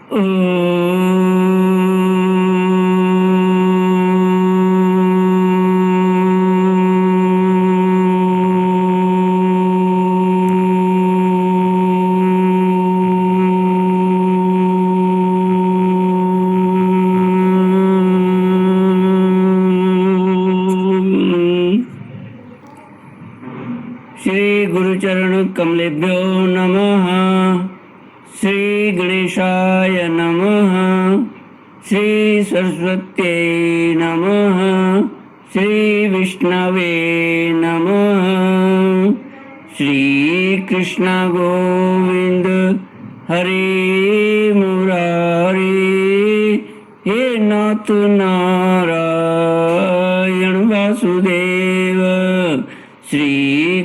श्री गुरुचरण कमलेभ्यो नमः। श्री गणेशाय नमः। श्री सरस्वत्यै नमः। श्री विष्णवे नमः। श्री कृष्ण गोविंद हरे मुरारी। हे नाथ नारायण वासुदेव। श्री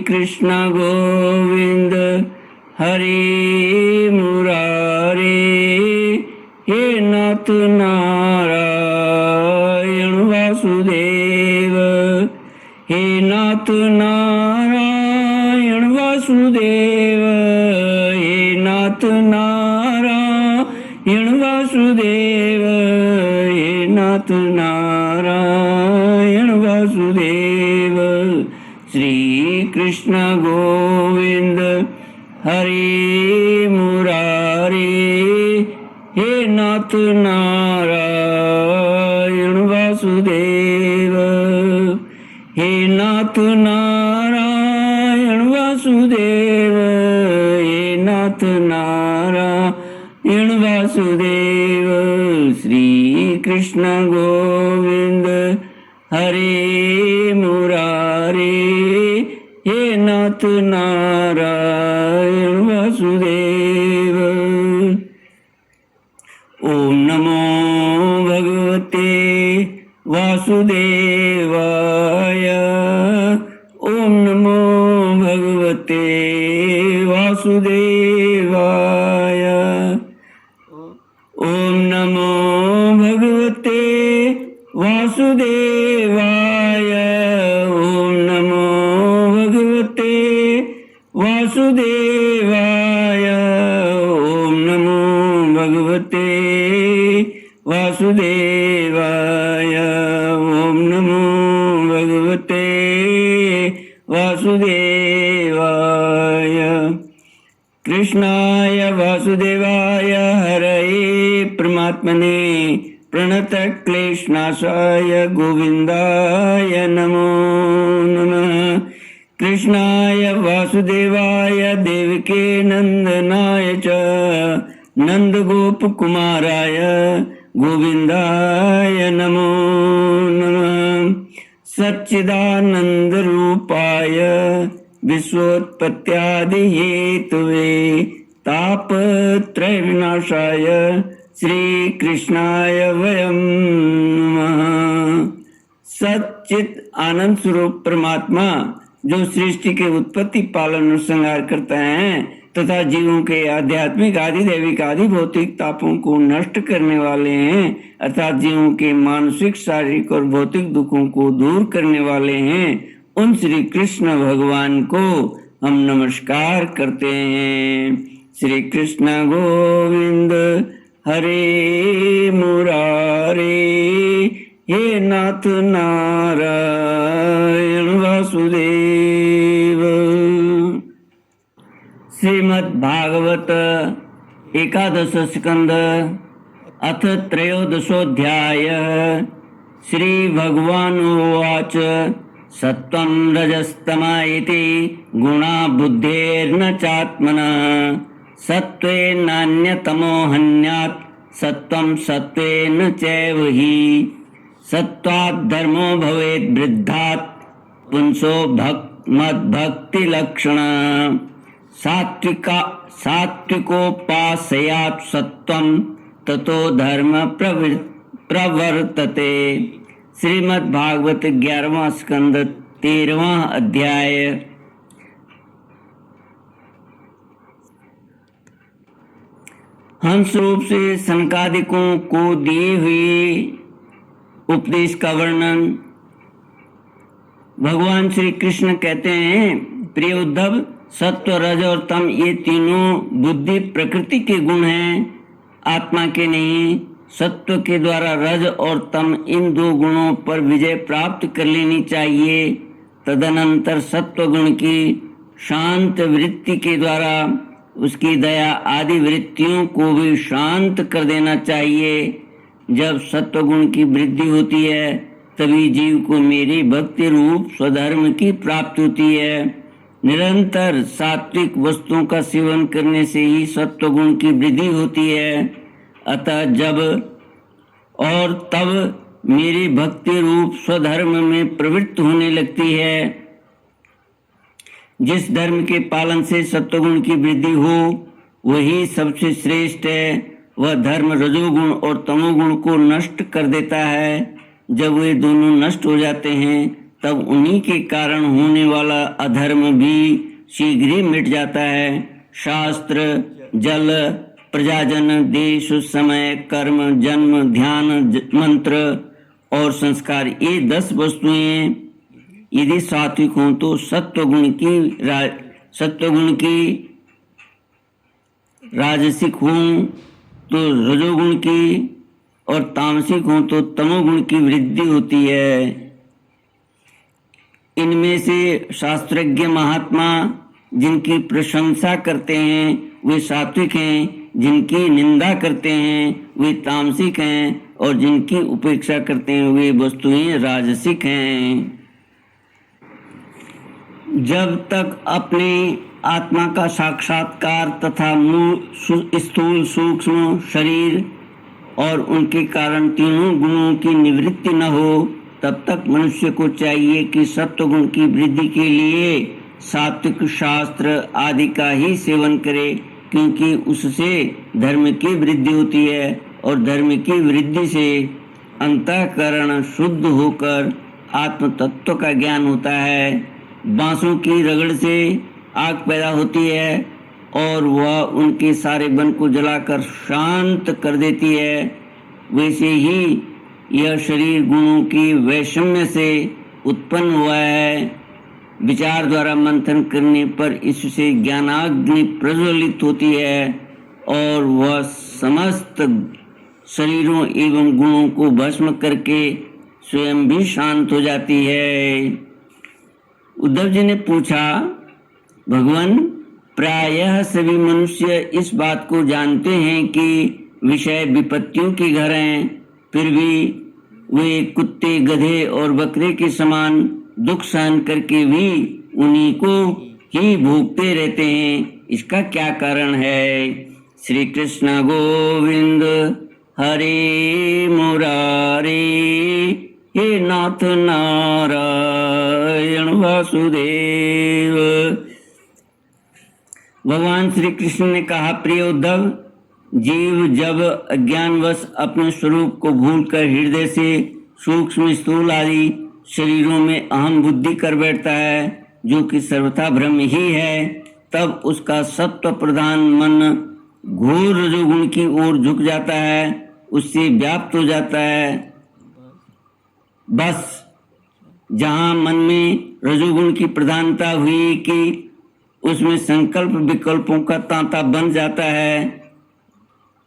कृष्ण गोविंद हरे मुरारे। हे नाथ नारायण वासुदेव। हे नाथ नारायण वासुदेव। हे नाथ नारायण वासुदेव। हे नाथ नारायण वासुदेव। श्री कृष्ण गोविंद हरे मुरारे। हे नाथ नारायण वासुदेव। हे नाथ नारायण वासुदेव। हे नाथ नारायण वासुदेव। श्री कृष्ण गोविंद हरे मुरारे। हे नाथ नारायण वासुदेव। ओम नमो भगवते वासुदेवाय। ओम नमो भगवते वासुदेवाय। ओम नमो भगवते वासुदेवाय। ओम नमो भगवते वासुदेवाय। ओम नमो भगवते वासुदेवाय। ओम नमो भगवते वासुदेवाय। कृष्णाय वासुदेवाय हरये परमात्मने प्रणतक्लेशनाशाय गोविन्दाय नमो नमः। कृष्णाय वासुदेवाय देवके नन्दनाय च नन्दगोपकुमाराय गोविन्दाय नमो नमः। सच्चिदानन्दरूपाय विश्वोत्पत्त्यादिहेतवे तापत्रयविनाशाय श्री कृष्णाय वयं नमः। सच्चित आनंद स्वरूप परमात्मा जो सृष्टि के उत्पत्ति पालन और संहार करता है तथा जीवों के आध्यात्मिक आदि दैविक आदि भौतिक तापों को नष्ट करने वाले हैं अर्थात जीवों के मानसिक शारीरिक और भौतिक दुखों को दूर करने वाले हैं, उन श्री कृष्ण भगवान को हम नमस्कार करते हैं। श्री कृष्ण गोविंद हरे मुरारे। हे नाथ नारायण वासुदेव। श्रीमद् भागवत एकादश स्कंद अथ त्रयोदशोऽध्याय। श्री भगवानुवाच सत्वं रजस्तम इति गुणा बुद्धेर्न चात्मनः सत्त्वेन नान्यतमो हन्यात् सत्वं सत्त्वेन चैव हि। सत्त्वात् धर्मो भवेत् वृद्धात् पुंसो मद्भक्ति लक्षणः। सात्विकोपासयात् सत्वं ततो धर्म प्रवर्तते। श्रीमद् भागवत 11वां स्कंद 13वां अध्याय। हंस रूप से सनकादिकों को दी हुई उपदेश का वर्णन। भगवान श्री कृष्ण कहते हैं, प्रिय उद्धव, सत्व रज और तम ये तीनों बुद्धि प्रकृति के गुण हैं। आत्मा के नहीं, सत्व के द्वारा रज और तम इन दो गुणों पर विजय प्राप्त कर लेनी चाहिए। तदनंतर सत्व गुण की शांत वृत्ति के द्वारा उसकी दया आदि वृत्तियों को भी शांत कर देना चाहिए। जब सत्व गुण की वृद्धि होती है तभी जीव को मेरी भक्ति रूप स्वधर्म की प्राप्ति होती है। निरंतर सात्विक वस्तुओं का सेवन करने से ही सत्व गुण की वृद्धि होती है। अतः जब और तब मेरी भक्ति रूप स्वधर्म में प्रवृत्त होने लगती है। जिस धर्म के पालन से सत्वगुण की वृद्धि हो वही सबसे श्रेष्ठ है। वह धर्म रजोगुण और तमोगुण को नष्ट कर देता है। जब वे दोनों नष्ट हो जाते हैं तब उन्हीं के कारण होने वाला अधर्म भी शीघ्र ही मिट जाता है। शास्त्र, जल, प्रजाजन, देश, समय, कर्म, जन्म, ध्यान, मंत्र और संस्कार, ये 10 वस्तुएं यदि सात्विक हों तो सत्वगुण की राजसिक हों तो रजोगुण की और तामसिक हों तो तमोगुण की वृद्धि होती है। इनमें से शास्त्रज्ञ महात्मा जिनकी प्रशंसा करते हैं वे सात्विक हैं, जिनकी निंदा करते हैं वे तामसिक हैं और जिनकी उपेक्षा करते हैं वे वस्तुएं राजसिक हैं। जब तक अपने आत्मा का साक्षात्कार तथा मूल स्थूल सूक्ष्म शरीर और उनके कारण तीनों गुणों की निवृत्ति न हो तब तक मनुष्य को चाहिए कि सत्वगुण की वृद्धि के लिए सात्विक शास्त्र आदि का ही सेवन करे, क्योंकि उससे धर्म की वृद्धि होती है और धर्म की वृद्धि से अंतःकरण शुद्ध होकर आत्म तत्व का ज्ञान होता है। बांसों की रगड़ से आग पैदा होती है और वह उनके सारे बन को जलाकर शांत कर देती है। वैसे ही यह शरीर गुणों की वैषम्य से उत्पन्न हुआ है। विचार द्वारा मंथन करने पर इससे ज्ञानाग्नि प्रज्वलित होती है और वह समस्त शरीरों एवं गुणों को भस्म करके स्वयं भी शांत हो जाती है। उद्धव जी ने पूछा, भगवान, प्रायः सभी मनुष्य इस बात को जानते हैं कि विषय विपत्तियों के घर हैं, फिर भी वे कुत्ते, गधे और बकरे के समान दुख सहन करके भी उन्हीं को ही भोगते रहते हैं। इसका क्या कारण है? श्री कृष्ण गोविंद हरे मुरारे, हे नाथ नारायण वासुदेव। भगवान श्री कृष्ण ने कहा, प्रिय उद्धव, जीव जब अज्ञानवश अपने स्वरूप को भूलकर हृदय से सूक्ष्म स्थूल आदि शरीरों में अहम बुद्धि कर बैठता है, जो कि सर्वथा भ्रम ही है, तब उसका सत्व प्रधान मन घोर रजोगुण की ओर झुक जाता है, उससे व्याप्त हो जाता है। बस जहाँ मन में रजोगुण की प्रधानता हुई कि उसमें संकल्प विकल्पों का तांता बन जाता है,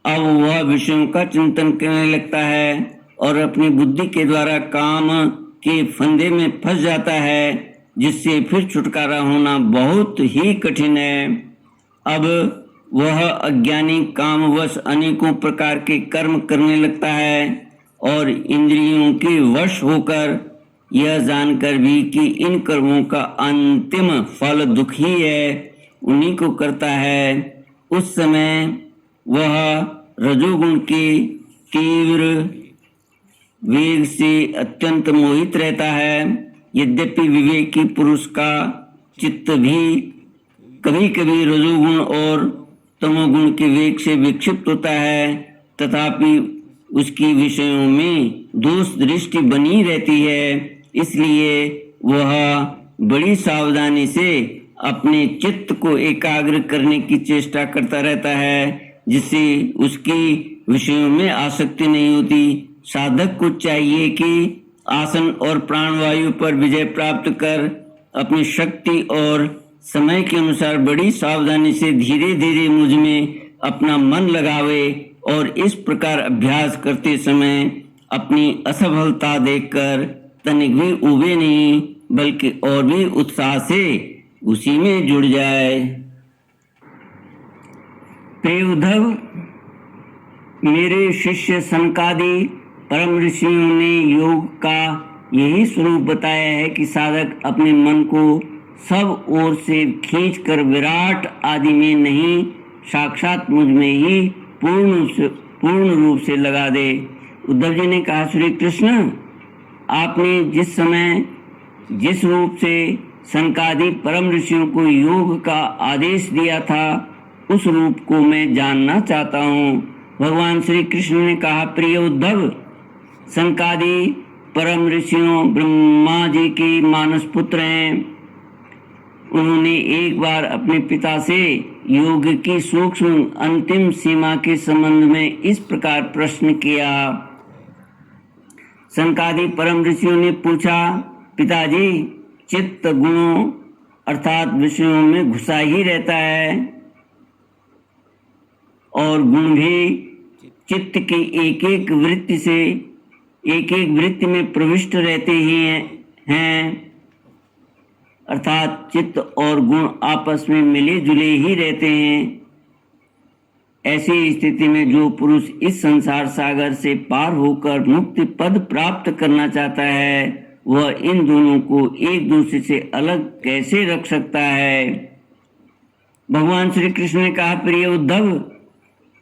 अब वह विषयों का चिंतन करने लगता है और अपनी बुद्धि के द्वारा काम के फंदे में फंस जाता है, जिससे फिर छुटकारा होना बहुत ही कठिन है। अब वह अज्ञानी कामवश अनेकों प्रकार के कर्म करने लगता है और इंद्रियों के वश होकर यह जानकर भी कि इन कर्मों का अंतिम फल दुख ही है, उन्हीं को करता है। उस समय वह रजोगुण के तीव्र वेग से अत्यंत मोहित रहता है। यद्यपि विवेकी पुरुष का चित्त भी कभी कभी रजोगुण और तमोगुण के वेग से विक्षिप्त होता है, तथापि उसकी विषयों में दोष दृष्टि बनी रहती है। इसलिए वह बड़ी सावधानी से अपने चित्त को एकाग्र करने की चेष्टा करता रहता है, जिससे उसकी विषयों में आसक्ति नहीं होती। साधक को चाहिए कि आसन और प्राणवायु पर विजय प्राप्त कर अपनी शक्ति और समय के अनुसार बड़ी सावधानी से धीरे धीरे मुझ में अपना मन लगावे और इस प्रकार अभ्यास करते समय अपनी असफलता देखकर तनिक भी उबे नहीं, बल्कि और भी उत्साह से उसी में जुड़ जाए। प्रिय उद्धव, मेरे शिष्य सनकादि परम ऋषियों ने योग का यही स्वरूप बताया है कि साधक अपने मन को सब ओर से खींचकर विराट आदि में नहीं, साक्षात मुझ में ही पूर्ण रूप से लगा दे। उद्धव जी ने कहा, श्री कृष्ण, आपने जिस समय जिस रूप से सनकादि परम ऋषियों को योग का आदेश दिया था, उस रूप को मैं जानना चाहता हूँ। भगवान श्री कृष्ण ने कहा, प्रिय उद्धव, सनकादि परम ऋषियों ब्रह्मा जी के मानस पुत्र हैं। उन्होंने एक बार अपने पिता से योग की सूक्ष्म अंतिम सीमा के संबंध में इस प्रकार प्रश्न किया। सनकादि परम ऋषियों ने पूछा, पिताजी, चित्त गुणों अर्थात विषयों में घुसा ही रहता है और गुण भी चित्त की एक एक वृत्ति में प्रविष्ट रहते ही हैं, अर्थात चित्त और गुण आपस में मिले जुले ही रहते हैं। ऐसी स्थिति में जो पुरुष इस संसार सागर से पार होकर मुक्ति पद प्राप्त करना चाहता है, वह इन दोनों को एक दूसरे से अलग कैसे रख सकता है। भगवान श्री कृष्ण ने कहा, प्रिय उद्धव,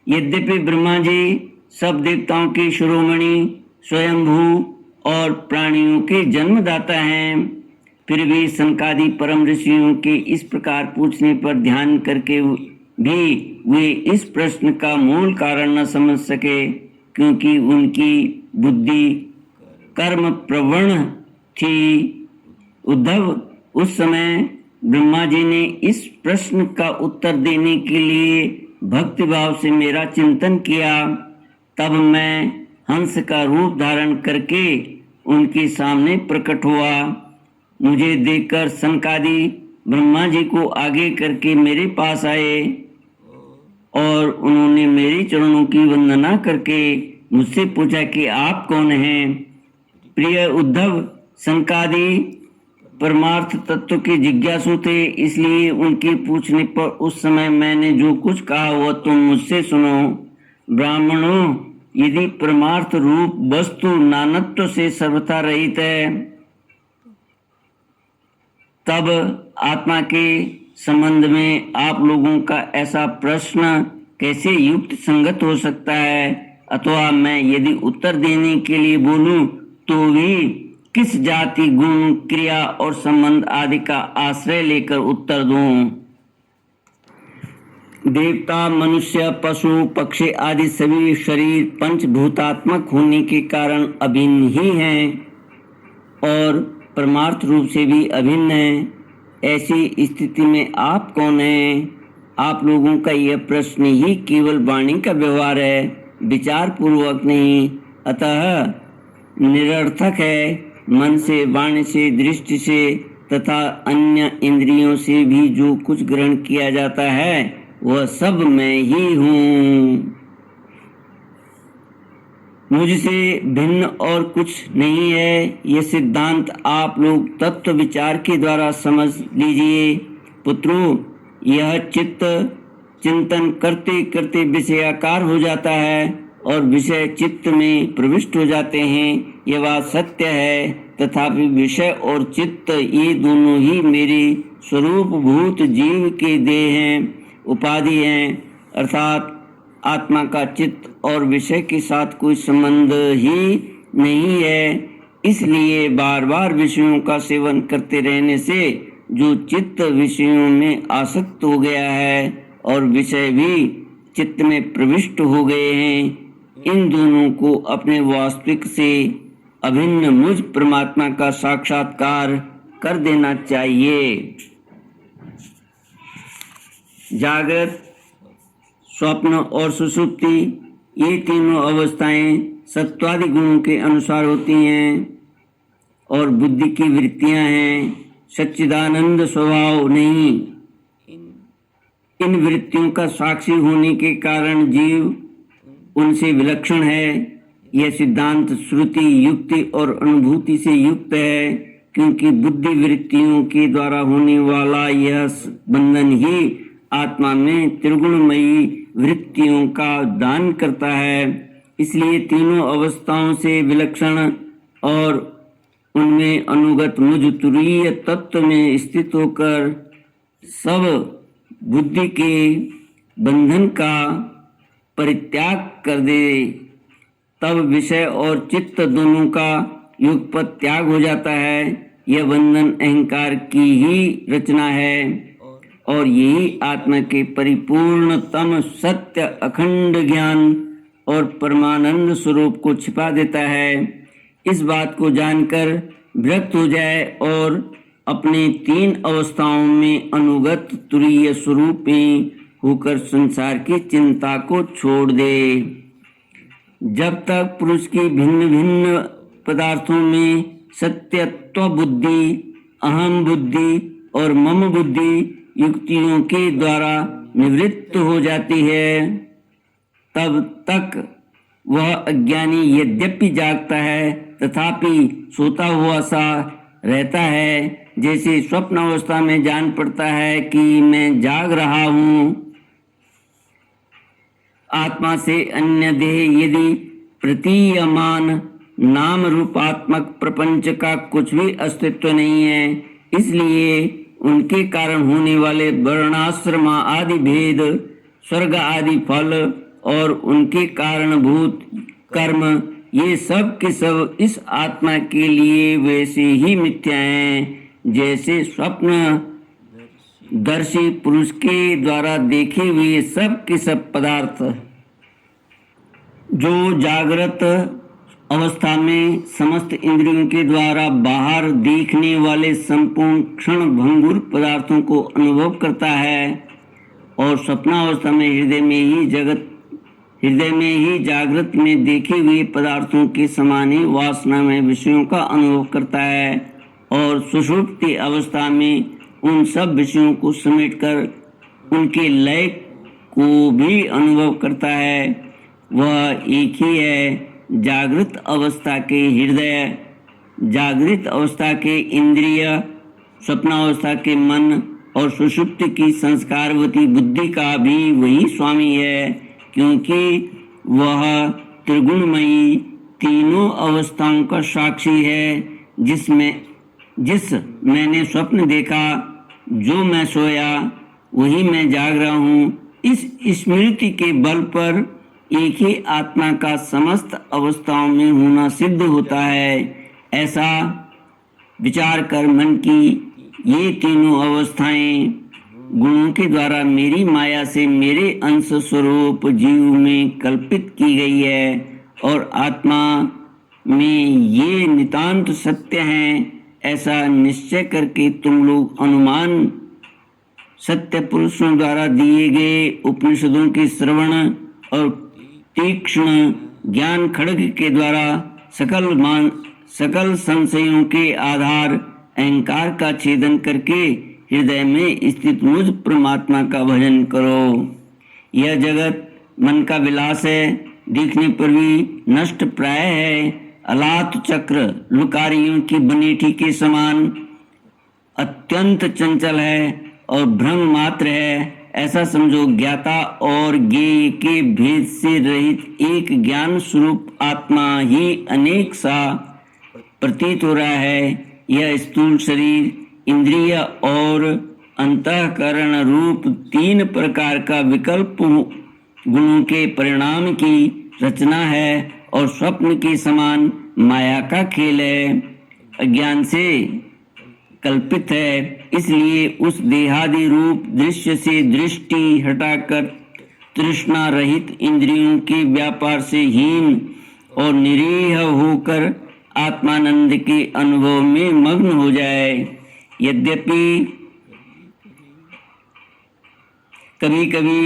यद्यपि ब्रह्मा जी सब देवताओं के शिरोमणि, स्वयंभू और प्राणियों के जन्मदाता हैं, फिर भी सनकादि परम ऋषियों के इस प्रकार पूछने पर ध्यान करके भी वे इस प्रश्न का मूल कारण न समझ सके, क्योंकि उनकी बुद्धि कर्म प्रवण थी। उद्धव, उस समय ब्रह्मा जी ने इस प्रश्न का उत्तर देने के लिए भक्ति भाव से मेरा चिंतन किया। तब मैं हंस का रूप धारण करके उनके सामने प्रकट हुआ। मुझे देखकर सनकादि ब्रह्मा जी को आगे करके मेरे पास आए और उन्होंने मेरे चरणों की वंदना करके मुझसे पूछा कि आप कौन हैं। प्रिय उद्धव, सनकादि परमार्थ तत्व के जिज्ञासु थे, इसलिए उनके पूछने पर उस समय मैंने जो कुछ कहा वह तुम मुझसे सुनो। ब्राह्मणों, यदि परमार्थ रूप वस्तु नानत्व से सर्वथा रहित है, तब आत्मा के संबंध में आप लोगों का ऐसा प्रश्न कैसे युक्त संगत हो सकता है। अथवा मैं यदि उत्तर देने के लिए बोलूं तो भी किस जाति, गुण, क्रिया और संबंध आदि का आश्रय लेकर उत्तर दूं। देवता, मनुष्य, पशु, पक्षी आदि सभी शरीर पंचभूतात्मक होने के कारण अभिन्न ही हैं और परमार्थ रूप से भी अभिन्न हैं। ऐसी स्थिति में आप कौन हैं? आप लोगों का यह प्रश्न ही केवल वाणी का व्यवहार है, विचार पूर्वक नहीं, अतः निरर्थक है। मन से, वाणी से, दृष्टि से तथा अन्य इंद्रियों से भी जो कुछ ग्रहण किया जाता है वह सब मैं ही हूँ। मुझसे भिन्न और कुछ नहीं है। यह सिद्धांत आप लोग तत्व विचार के द्वारा समझ लीजिए। पुत्रों, यह चित्त चिंतन करते करते विषयाकार हो जाता है और विषय चित्त में प्रविष्ट हो जाते हैं, यह बात सत्य है। तथापि विषय और चित्त ये दोनों ही मेरे स्वरूप भूत जीव के देह हैं, उपाधि हैं, अर्थात आत्मा का चित्त और विषय के साथ कोई संबंध ही नहीं है। इसलिए बार बार विषयों का सेवन करते रहने से जो चित्त विषयों में आसक्त हो गया है और विषय भी चित्त में प्रविष्ट हो गए हैं, इन दोनों को अपने वास्तविक से अभिन्न मुझ परमात्मा का साक्षात्कार कर देना चाहिए। जागृत, स्वप्न और सुषुप्ति ये तीनों अवस्थाएं सत्वादि गुणों के अनुसार होती हैं और बुद्धि की वृत्तियां हैं, सच्चिदानंद स्वभाव नहीं। इन वृत्तियों का साक्षी होने के कारण जीव उनसे विलक्षण है। यह सिद्धांत श्रुति, युक्ति और अनुभूति से युक्त है, क्योंकि बुद्धि वृत्तियों के द्वारा होने वाला यह बंधन ही आत्मा में त्रिगुणमयी वृत्तियों का दान करता है। इसलिए तीनों अवस्थाओं से विलक्षण और उनमें अनुगत मुझ तुरीय तत्व में स्थित होकर सब बुद्धि के बंधन का परित्याग कर दे, तब विषय और चित्त दोनों का युगपत त्याग हो जाता है। यह बंधन अहंकार की ही रचना है और यही आत्मा के परिपूर्णतम सत्य अखंड ज्ञान और परमानंद स्वरूप को छिपा देता है। इस बात को जानकर विरक्त हो जाए और अपने तीन अवस्थाओं में अनुगत तुरीय स्वरूप में होकर संसार की चिंता को छोड़ दे। जब तक पुरुष की भिन्न भिन्न पदार्थों में सत्यत्व बुद्धि, अहम बुद्धि और मम बुद्धि युक्तियों के द्वारा निवृत्त हो जाती है, तब तक वह अज्ञानी यद्यपि जागता है तथापि सोता हुआ सा रहता है। जैसे स्वप्न अवस्था में जान पड़ता है कि मैं जाग रहा हूँ। आत्मा से अन्य देह यदि प्रतीयमान नाम रूपात्मक प्रपंच का कुछ भी अस्तित्व नहीं है, इसलिए उनके कारण होने वाले वर्णाश्रम आदि भेद, स्वर्ग आदि फल और उनके कारणभूत कर्म, ये सब के सब इस आत्मा के लिए वैसे ही मिथ्या हैं जैसे स्वप्न दर्शी पुरुष के द्वारा देखे हुए सब के सब पदार्थ। जो जागृत अवस्था में समस्त इंद्रियों के द्वारा बाहर देखने वाले संपूर्ण क्षण भंगुर पदार्थों को अनुभव करता है और स्वप्नावस्था में हृदय में ही जागृत में देखे हुए पदार्थों के समान ही वासना में विषयों का अनुभव करता है और सुषुप्ति अवस्था में उन सब विषयों को समेटकर उनके लय को भी अनुभव करता है, वह एक ही है। जागृत अवस्था के हृदय, जागृत अवस्था के इंद्रिय, स्वप्नावस्था के मन और सुषुप्ति की संस्कारवती बुद्धि का भी वही स्वामी है, क्योंकि वह त्रिगुणमयी तीनों अवस्थाओं का साक्षी है। जिस मैंने स्वप्न देखा, जो मैं सोया वही मैं जाग रहा हूँ, इस स्मृति के बल पर एक ही आत्मा का समस्त अवस्थाओं में होना सिद्ध होता है। ऐसा विचार कर मन की ये तीनों अवस्थाएं गुणों के द्वारा मेरी माया से मेरे अंश स्वरूप जीव में कल्पित की गई है और आत्मा में ये नितांत सत्य हैं, ऐसा निश्चय करके तुम लोग अनुमान सत्य पुरुषों द्वारा दिए गए उपनिषदों के श्रवण और तीक्ष्ण ज्ञान खड्ग के द्वारा सकल संशयों के आधार अहंकार का छेदन करके हृदय में स्थित मुझ परमात्मा का भजन करो। यह जगत मन का विलास है, दिखने पर भी नष्ट प्राय है। अलात चक्र लुकारियों की बनीठी के समान अत्यंत चंचल है और भ्रम मात्र है, ऐसा समझो। ज्ञाता और ज्ञेय के भेद से रहित एक ज्ञान स्वरूप आत्मा ही अनेक सा प्रतीत हो रहा है। यह स्थूल शरीर, इंद्रिय और अंतःकरण रूप तीन प्रकार का विकल्प गुणों के परिणाम की रचना है और स्वप्न के समान माया का खेल है, अज्ञान से कल्पित है। इसलिए उस देहादि रूप दृश्य से दृष्टि हटाकर तृष्णा रहित इंद्रियों के व्यापार से हीन और निरीह होकर आत्मानंद के अनुभव में मग्न हो जाए। यद्यपि कभी कभी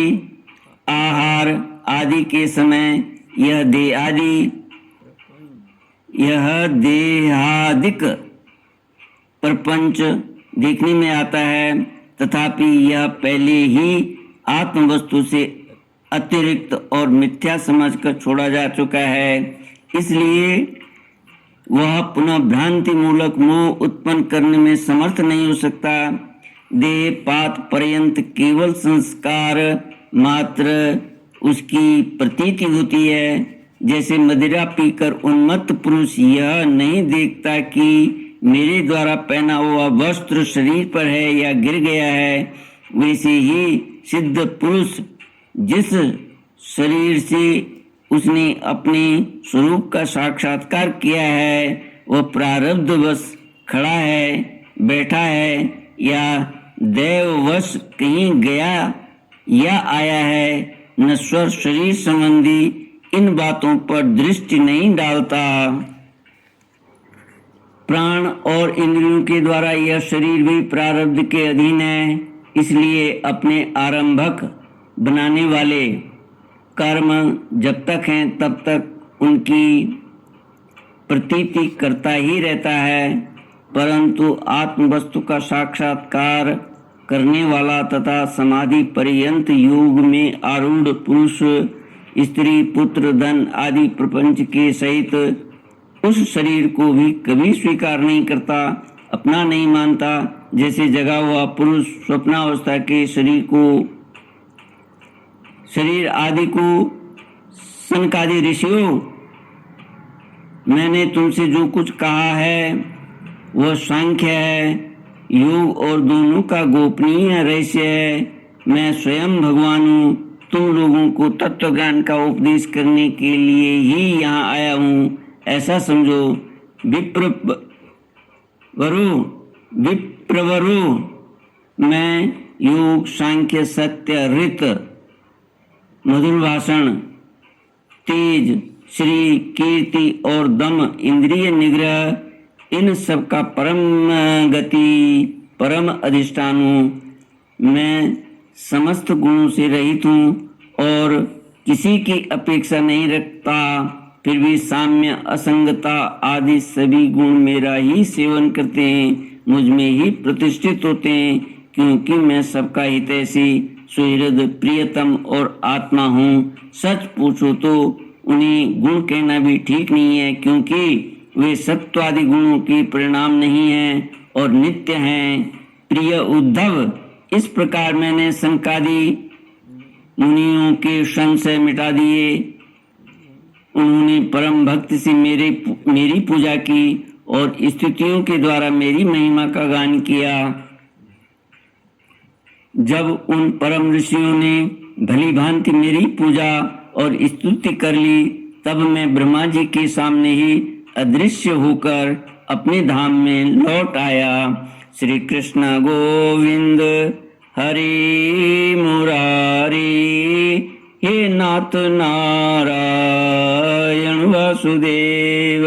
आहार आदि के समय यह देहादिक प्रपंच देखने में आता है, तथापि यह पहले ही आत्म वस्तु से अतिरिक्त और मिथ्या समझकर छोड़ा जा चुका है, इसलिए वह पुनः भ्रांति मूलक मोह उत्पन्न करने में समर्थ नहीं हो सकता। देह पात पर्यंत केवल संस्कार मात्र उसकी प्रतीति होती है। जैसे मदिरा पीकर उन्मत्त पुरुष यह नहीं देखता कि मेरे द्वारा पहना हुआ वस्त्र शरीर पर है या गिर गया है, वैसे ही सिद्ध पुरुष जिस शरीर से उसने अपने स्वरूप का साक्षात्कार किया है वह प्रारब्धवश खड़ा है, बैठा है या दैववश कहीं गया या आया है, नश्वर शरीर संबंधी इन बातों पर दृष्टि नहीं डालता। प्राण और इंद्रियों के द्वारा यह शरीर भी प्रारब्ध के अधीन है, इसलिए अपने आरंभक बनाने वाले कर्म जब तक हैं तब तक उनकी प्रतीति करता ही रहता है, परंतु आत्म वस्तु का साक्षात्कार करने वाला तथा समाधि पर्यंत योग में आरूढ़ पुरुष स्त्री पुत्र धन आदि प्रपंच के सहित उस शरीर को भी कभी स्वीकार नहीं करता, अपना नहीं मानता। जैसे जगा हुआ पुरुष स्वप्नावस्था के शरीर आदि को सनकादि ऋषियों, मैंने तुमसे जो कुछ कहा है वह सांख्य है, योग और दोनों का गोपनीय रहस्य है। मैं स्वयं भगवान हूँ, तुम लोगों को तत्व ज्ञान का उपदेश करने के लिए ही यहाँ आया हूँ, ऐसा समझो। विप्रवरो मैं योग सांख्य सत्य ऋत मधुर भाषण तेज श्री कीर्ति और दम इंद्रिय निग्रह इन सब का परम गति परम अधिष्ठान हूँ। मैं समस्त गुणों से रहित हूँ और किसी की अपेक्षा नहीं रखता, फिर भी साम्य असंगता आदि सभी गुण मेरा ही सेवन करते हैं, मुझ में ही प्रतिष्ठित होते हैं, क्योंकि मैं सबका हितैषी सुहृद प्रियतम और आत्मा हूँ। सच पूछो तो उन्हें गुण कहना भी ठीक नहीं है, क्योंकि वे सत्वादि गुणों के परिणाम नहीं हैं और नित्य हैं। प्रिय उद्धव, इस प्रकार मैंने संकादि मुनियों के संशय मिटा दिए। उन्होंने परम भक्ति से मेरी पूजा की और स्तुतियों के द्वारा मेरी महिमा का गान किया। जब उन परम ऋषियों ने भली भांति मेरी पूजा और स्तुति कर ली, तब मैं ब्रह्मा जी के सामने ही अदृश्य होकर अपने धाम में लौट आया। श्री कृष्ण गोविंद हरि मुरारी, हे नाथ नारायण वासुदेव।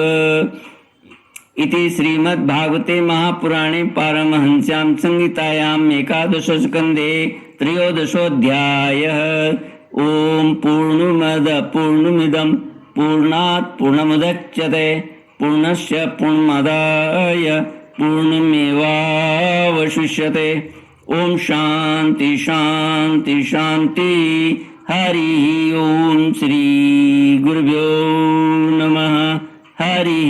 इति श्रीमद्भागवते महापुराणे पारमहंस्यां संहितायां एकादश स्कन्धे त्रयोदशोऽध्यायः। ओम पूर्णमद पूर्णमिदं पूर्णात् पूर्णमुदच्यते पूर्णस्य पूर्णमादाय पूर्णमेवावशिष्यते। ओम शांति शांति शांति। हरि ओम श्री गुरुभ्यो नमः। हरि